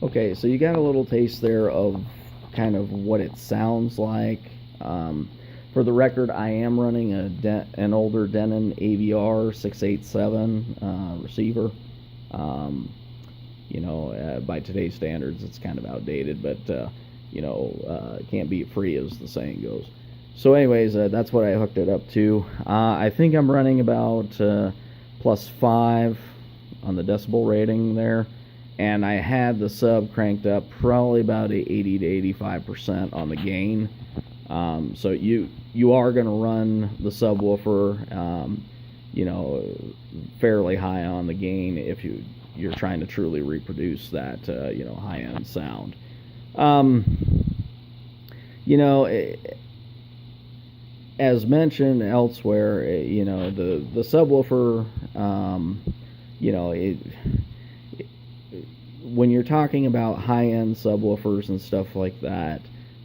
Okay, so you got a little taste there of kind of what it sounds like. Um, for the record, I am running an older Denon AVR 687 receiver. Um, by today's standards, it's kind of outdated, but can't beat free, as the saying goes. So, anyways, that's what I hooked it up to. I think I'm running about +5 on the decibel rating there, and I had the sub cranked up probably about 80 to 85% on the gain. So you are going to run the subwoofer, fairly high on the gain if you're trying to truly reproduce that high-end sound. As mentioned elsewhere, the subwoofer, when you're talking about high-end subwoofers and stuff like that,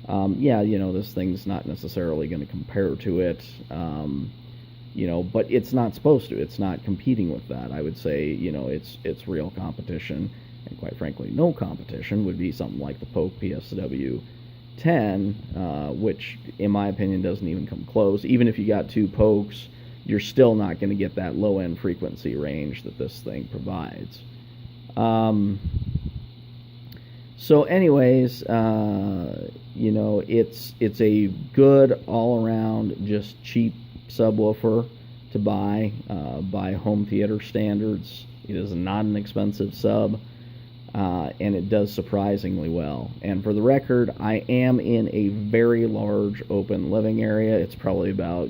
this thing's not necessarily going to compare to it, but it's not supposed to. It's not competing with that. I would say, it's real competition, and quite frankly, no competition would be something like the Polk PSW 10, which, in my opinion, doesn't even come close. Even if you got two Polks, you're still not going to get that low-end frequency range that this thing provides. So anyways, it's a good all-around, just cheap subwoofer to buy by home theater standards. It is not an expensive sub, and it does surprisingly well. And for the record, I am in a very large open living area. It's probably about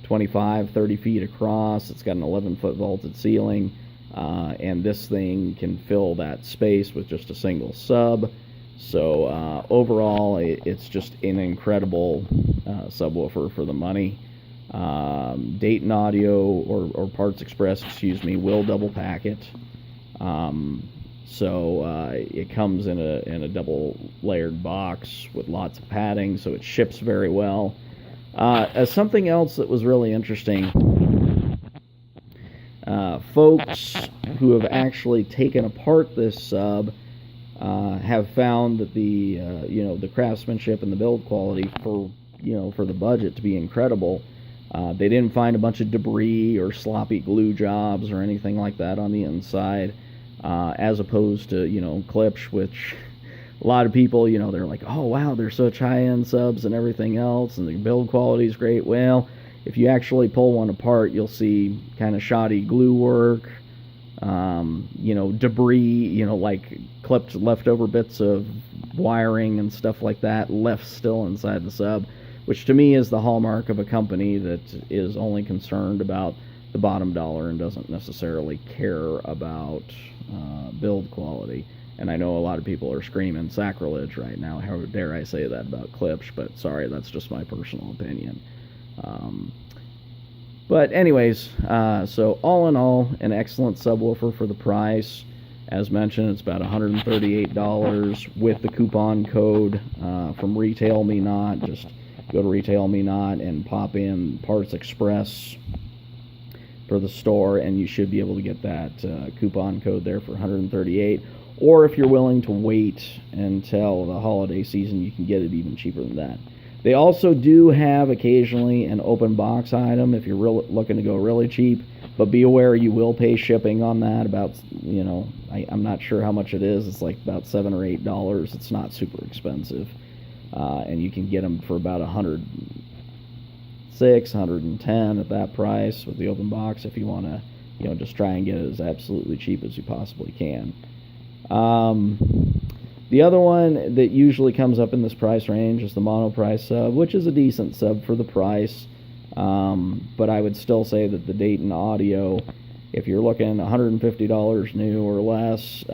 25, 30 feet across. It's got an 11-foot vaulted ceiling. And this thing can fill that space with just a single sub. So overall, it's just an incredible subwoofer for the money. Dayton Audio or Parts Express, will double pack it. It comes in a double layered box with lots of padding, so it ships very well. As something else that was really interesting, folks who have actually taken apart this sub have found that the craftsmanship and the build quality for the budget to be incredible. They didn't find a bunch of debris or sloppy glue jobs or anything like that on the inside, as opposed to Klipsch, which a lot of people they're like, oh wow, they're such high-end subs and everything else, and the build quality is great. Well, if you actually pull one apart, you'll see kind of shoddy glue work, debris, like clipped leftover bits of wiring and stuff like that left still inside the sub, which to me is the hallmark of a company that is only concerned about the bottom dollar and doesn't necessarily care about build quality. And I know a lot of people are screaming sacrilege right now. How dare I say that about Klipsch, but sorry, that's just my personal opinion. But anyways, so all in all, an excellent subwoofer for the price. As mentioned, it's about $138 with the coupon code from Retail Me Not. Just go to Retail Me Not and pop in Parts Express for the store, and you should be able to get that coupon code there for $138. Or if you're willing to wait until the holiday season, you can get it even cheaper than that. They also do have occasionally an open box item if you're looking to go really cheap, but be aware you will pay shipping on that. About, I'm not sure how much it is. It's like about $7 or $8. It's not super expensive, and you can get them for about $106, $110 at that price with the open box if you want to, just try and get it as absolutely cheap as you possibly can. The other one that usually comes up in this price range is the mono price sub, which is a decent sub for the price. But I would still say that the Dayton Audio, if you're looking $150 new or less,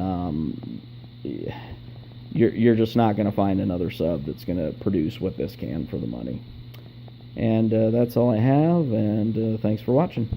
you're just not going to find another sub that's going to produce what this can for the money. And that's all I have, and thanks for watching.